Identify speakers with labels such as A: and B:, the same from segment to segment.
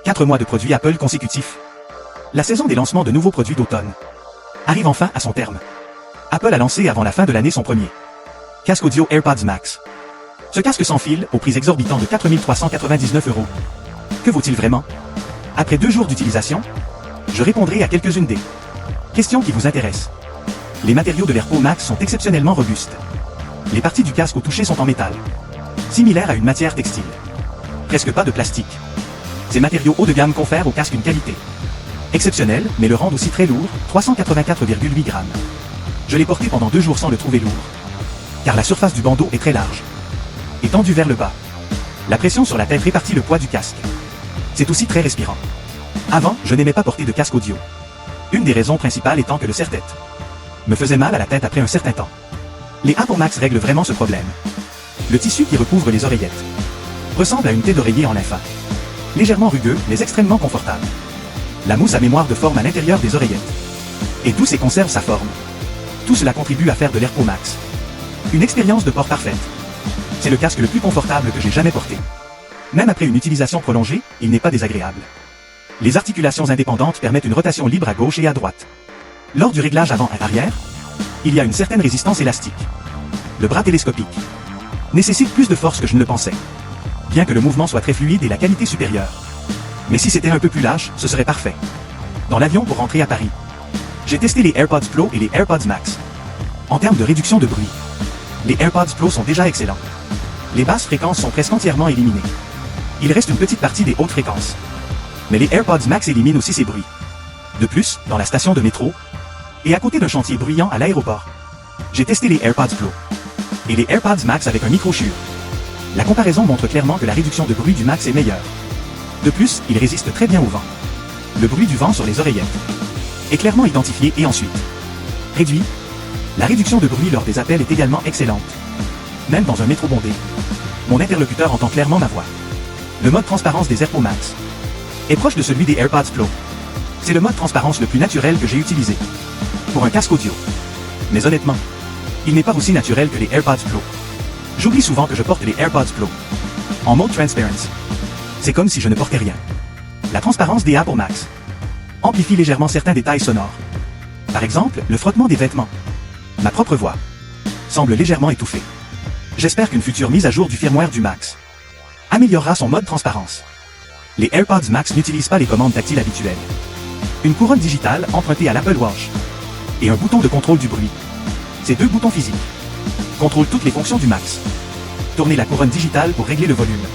A: 4 mois de produits Apple consécutifs. La saison des lancements de nouveaux produits d'automne arrive enfin à son terme. Apple a lancé avant la fin de l'année son premier casque audio AirPods Max. Ce casque sans fil, au prix exorbitant de 4 399 €. Que vaut-il vraiment? Après 2 jours d'utilisation, je répondrai à quelques-unes des questions qui vous intéressent. Les matériaux de l'AirPods Max sont exceptionnellement robustes. Les parties du casque au toucher sont en métal, similaire à une matière textile. Presque pas de plastique. Ces matériaux haut de gamme confèrent au casque une qualité exceptionnelle, mais le rendent aussi très lourd, 384,8 grammes. Je l'ai porté pendant 2 jours sans le trouver lourd, car la surface du bandeau est très large et tendue vers le bas. La pression sur la tête répartit le poids du casque. C'est aussi très respirant. Avant, je n'aimais pas porter de casque audio. Une des raisons principales étant que le serre-tête me faisait mal à la tête après un certain temps. Les AirPods Max règlent vraiment ce problème. Le tissu qui recouvre les oreillettes ressemble à une tête d'oreiller en lin fin. Légèrement rugueux, mais extrêmement confortable. La mousse à mémoire de forme à l'intérieur des oreillettes est douce et conserve sa forme. Tout cela contribue à faire de l'AirPods Max une expérience de port parfaite. C'est le casque le plus confortable que j'ai jamais porté. Même après une utilisation prolongée, il n'est pas désagréable. Les articulations indépendantes permettent une rotation libre à gauche et à droite. Lors du réglage avant et arrière, il y a une certaine résistance élastique. Le bras télescopique nécessite plus de force que je ne le pensais, bien que le mouvement soit très fluide et la qualité supérieure. Mais si c'était un peu plus lâche, ce serait parfait. Dans l'avion pour rentrer à Paris, j'ai testé les AirPods Pro et les AirPods Max. En termes de réduction de bruit, les AirPods Pro sont déjà excellents. Les basses fréquences sont presque entièrement éliminées. Il reste une petite partie des hautes fréquences. Mais les AirPods Max éliminent aussi ces bruits. De plus, dans la station de métro, et à côté d'un chantier bruyant à l'aéroport, j'ai testé les AirPods Pro et les AirPods Max avec un micro Shure. La comparaison montre clairement que la réduction de bruit du Max est meilleure. De plus, il résiste très bien au vent. Le bruit du vent sur les oreillettes est clairement identifié et ensuite réduit. La réduction de bruit lors des appels est également excellente. Même dans un métro bondé, mon interlocuteur entend clairement ma voix. Le mode transparence des AirPods Max est proche de celui des AirPods Pro. C'est le mode transparence le plus naturel que j'ai utilisé pour un casque audio. Mais honnêtement, il n'est pas aussi naturel que les AirPods Pro. J'oublie souvent que je porte les AirPods Pro en mode Transparency. C'est comme si je ne portais rien. La transparence des AirPods Max amplifie légèrement certains détails sonores. Par exemple, le frottement des vêtements. Ma propre voix semble légèrement étouffée. J'espère qu'une future mise à jour du firmware du Max améliorera son mode transparence. Les AirPods Max n'utilisent pas les commandes tactiles habituelles. Une couronne digitale empruntée à l'Apple Watch et un bouton de contrôle du bruit. Ces 2 boutons physiques contrôlent toutes les fonctions du Max. Tournez la couronne digitale pour régler le volume.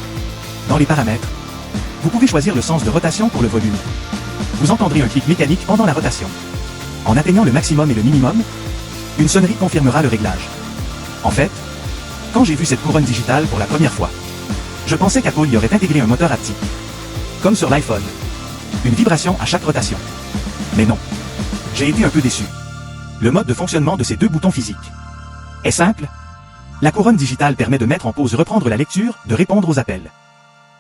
A: Dans les paramètres, vous pouvez choisir le sens de rotation pour le volume. Vous entendrez un clic mécanique pendant la rotation. En atteignant le maximum et le minimum, une sonnerie confirmera le réglage. En fait, quand j'ai vu cette couronne digitale pour la première fois, je pensais qu'Apple y aurait intégré un moteur haptique, comme sur l'iPhone. Une vibration à chaque rotation. Mais non. J'ai été un peu déçu. Le mode de fonctionnement de ces 2 boutons physiques est simple. La couronne digitale permet de mettre en pause, reprendre la lecture, de répondre aux appels.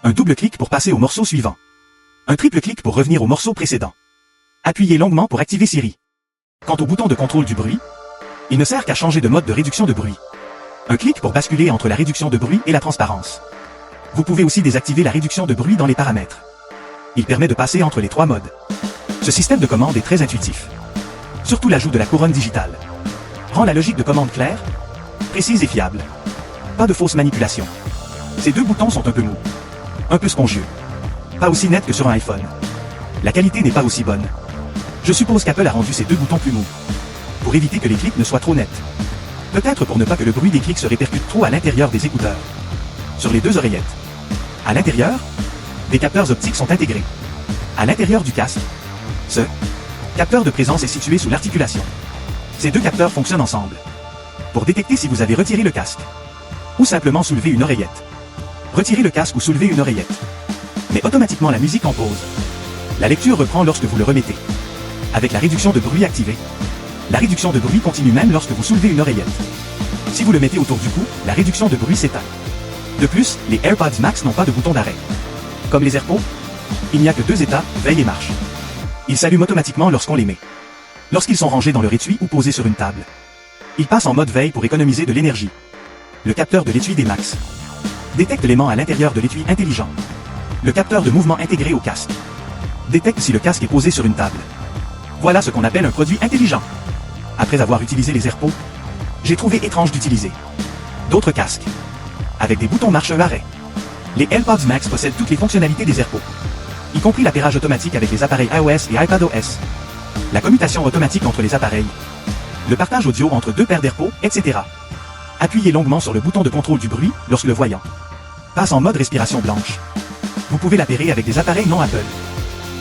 A: Un double clic pour passer au morceau suivant. Un triple clic pour revenir au morceau précédent. Appuyez longuement pour activer Siri. Quant au bouton de contrôle du bruit, il ne sert qu'à changer de mode de réduction de bruit. Un clic pour basculer entre la réduction de bruit et la transparence. Vous pouvez aussi désactiver la réduction de bruit dans les paramètres. Il permet de passer entre les 3 modes. Ce système de commande est très intuitif. Surtout l'ajout de la couronne digitale rend la logique de commande claire, précise et fiable. Pas de fausse manipulation. Ces 2 boutons sont un peu mous, un peu spongieux. Pas aussi net que sur un iPhone. La qualité n'est pas aussi bonne. Je suppose qu'Apple a rendu ces 2 boutons plus mous, pour éviter que les clics ne soient trop nets. Peut-être pour ne pas que le bruit des clics se répercute trop à l'intérieur des écouteurs. Sur les 2 oreillettes. À l'intérieur, des capteurs optiques sont intégrés. À l'intérieur du casque, ce capteur de présence est situé sous l'articulation. Ces 2 capteurs fonctionnent ensemble pour détecter si vous avez retiré le casque ou simplement soulevé une oreillette. Retirez le casque ou soulevez une oreillette. Mais automatiquement la musique en pause. La lecture reprend lorsque vous le remettez. Avec la réduction de bruit activée, la réduction de bruit continue même lorsque vous soulevez une oreillette. Si vous le mettez autour du cou, la réduction de bruit s'éteint. De plus, les AirPods Max n'ont pas de bouton d'arrêt. Comme les AirPods, il n'y a que 2 états, veille et marche. Ils s'allument automatiquement lorsqu'on les met. Lorsqu'ils sont rangés dans leur étui ou posés sur une table, ils passent en mode veille pour économiser de l'énergie. Le capteur de l'étui des Max détecte l'aimant à l'intérieur de l'étui intelligent. Le capteur de mouvement intégré au casque Détecte si le casque est posé sur une table. Voilà ce qu'on appelle un produit intelligent. Après avoir utilisé les AirPods, j'ai trouvé étrange d'utiliser d'autres casques avec des boutons marche-arrêt. Les AirPods Max possèdent toutes les fonctionnalités des AirPods, y compris l'appairage automatique avec les appareils iOS et iPadOS, la commutation automatique entre les appareils, le partage audio entre deux paires d'AirPods, etc. Appuyez longuement sur le bouton de contrôle du bruit lorsque le voyant passe en mode respiration blanche. Vous pouvez l'appairer avec des appareils non Apple.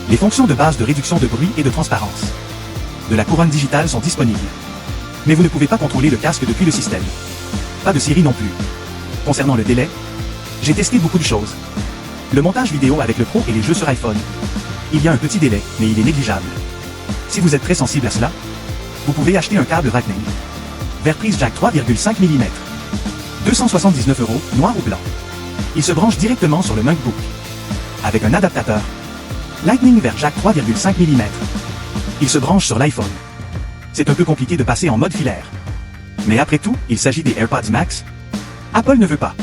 A: Les fonctions de base de réduction de bruit et de transparence de la couronne digitale sont disponibles. Mais vous ne pouvez pas contrôler le casque depuis le système. Pas de Siri non plus. Concernant le délai, j'ai testé beaucoup de choses. Le montage vidéo avec le Pro et les jeux sur iPhone. Il y a un petit délai, mais il est négligeable. Si vous êtes très sensible à cela, vous pouvez acheter un câble Lightning vers prise jack 3,5 mm. 279 €, noir ou blanc. Il se branche directement sur le MacBook avec un adaptateur Lightning vers jack 3,5 mm. Il se branche sur l'iPhone. C'est un peu compliqué de passer en mode filaire. Mais après tout, il s'agit des AirPods Max. Apple ne veut pas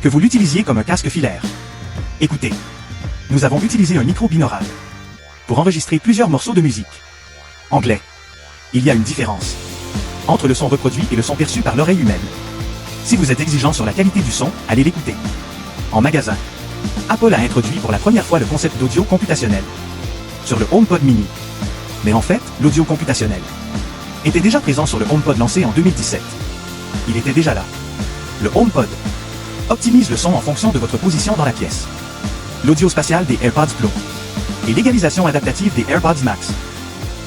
A: que vous l'utilisiez comme un casque filaire. Écoutez, nous avons utilisé un micro binaural pour enregistrer plusieurs morceaux de musique. Anglais. Il y a une différence entre le son reproduit et le son perçu par l'oreille humaine. Si vous êtes exigeant sur la qualité du son, allez l'écouter. En magasin, Apple a introduit pour la première fois le concept d'audio computationnel sur le HomePod mini. Mais en fait, l'audio computationnel était déjà présent sur le HomePod lancé en 2017. Il était déjà là. Le HomePod optimise le son en fonction de votre position dans la pièce. L'audio spatial des AirPods Pro et l'égalisation adaptative des AirPods Max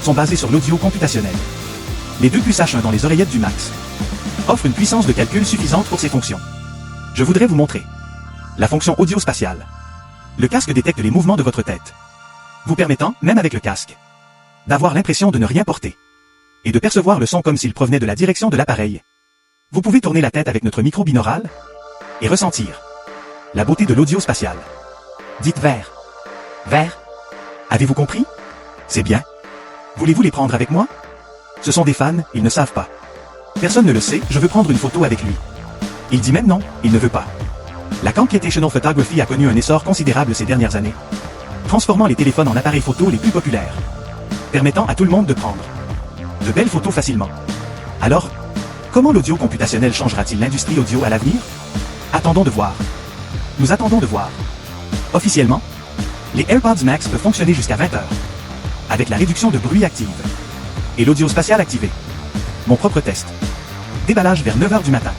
A: sont basés sur l'audio computationnel. Les deux puces H1 dans les oreillettes du Max offrent une puissance de calcul suffisante pour ces fonctions. Je voudrais vous montrer la fonction audio spatiale. Le casque détecte les mouvements de votre tête, vous permettant, même avec le casque, d'avoir l'impression de ne rien porter et de percevoir le son comme s'il provenait de la direction de l'appareil. Vous pouvez tourner la tête avec notre micro binaural et ressentir la beauté de l'audio spatial. Dites vert. Vert. Avez-vous compris? C'est bien. Voulez-vous les prendre avec moi? Ce sont des fans, ils ne savent pas. Personne ne le sait, je veux prendre une photo avec lui. Il dit même non, il ne veut pas. La computational photography a connu un essor considérable ces dernières années, transformant les téléphones en appareils photo les plus populaires, permettant à tout le monde de prendre de belles photos facilement. Alors, comment l'audio computationnel changera-t-il l'industrie audio à l'avenir? Attendons de voir. Nous attendons de voir. Officiellement, les AirPods Max peuvent fonctionner jusqu'à 20 heures, avec la réduction de bruit active et l'audio spatial activé. Mon propre test. Déballage vers 9 h du matin.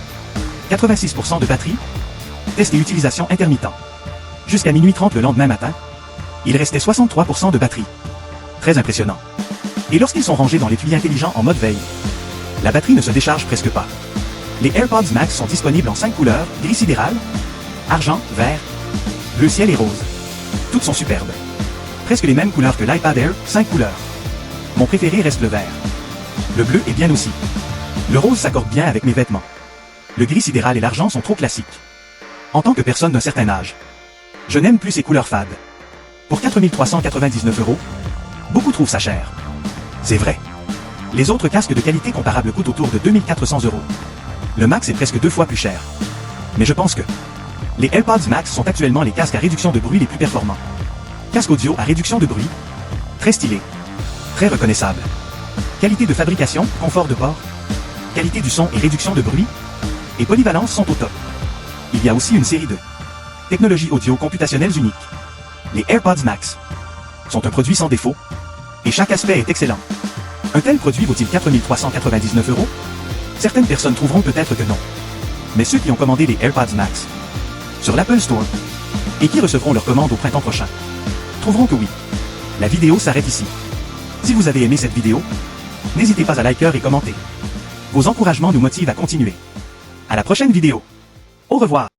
A: 86% de batterie. Test et utilisation intermittent. Jusqu'à minuit 30 le lendemain matin, il restait 63% de batterie. Très impressionnant. Et lorsqu'ils sont rangés dans l'étui intelligent en mode veille, la batterie ne se décharge presque pas. Les AirPods Max sont disponibles en 5 couleurs, gris sidéral, argent, vert, bleu ciel et rose. Toutes sont superbes. Presque les mêmes couleurs que l'iPad Air, 5 couleurs. Mon préféré reste le vert. Le bleu est bien aussi. Le rose s'accorde bien avec mes vêtements. Le gris sidéral et l'argent sont trop classiques. En tant que personne d'un certain âge, je n'aime plus ces couleurs fades. Pour 4 399 €, beaucoup trouvent ça cher. C'est vrai. Les autres casques de qualité comparable coûtent autour de 2 400 €. Le Max est presque 2 fois plus cher. Mais je pense que les AirPods Max sont actuellement les casques à réduction de bruit les plus performants. Casque audio à réduction de bruit. Très stylé. Très reconnaissable. Qualité de fabrication, confort de port, qualité du son et réduction de bruit, et polyvalence sont au top. Il y a aussi une série de technologies audio computationnelles uniques. Les AirPods Max sont un produit sans défaut, et chaque aspect est excellent. Un tel produit vaut-il 4 399 €? Certaines personnes trouveront peut-être que non. Mais ceux qui ont commandé les AirPods Max sur l'Apple Store et qui recevront leur commande au printemps prochain trouveront que oui. La vidéo s'arrête ici. Si vous avez aimé cette vidéo, n'hésitez pas à liker et commenter. Vos encouragements nous motivent à continuer. À la prochaine vidéo. Au revoir.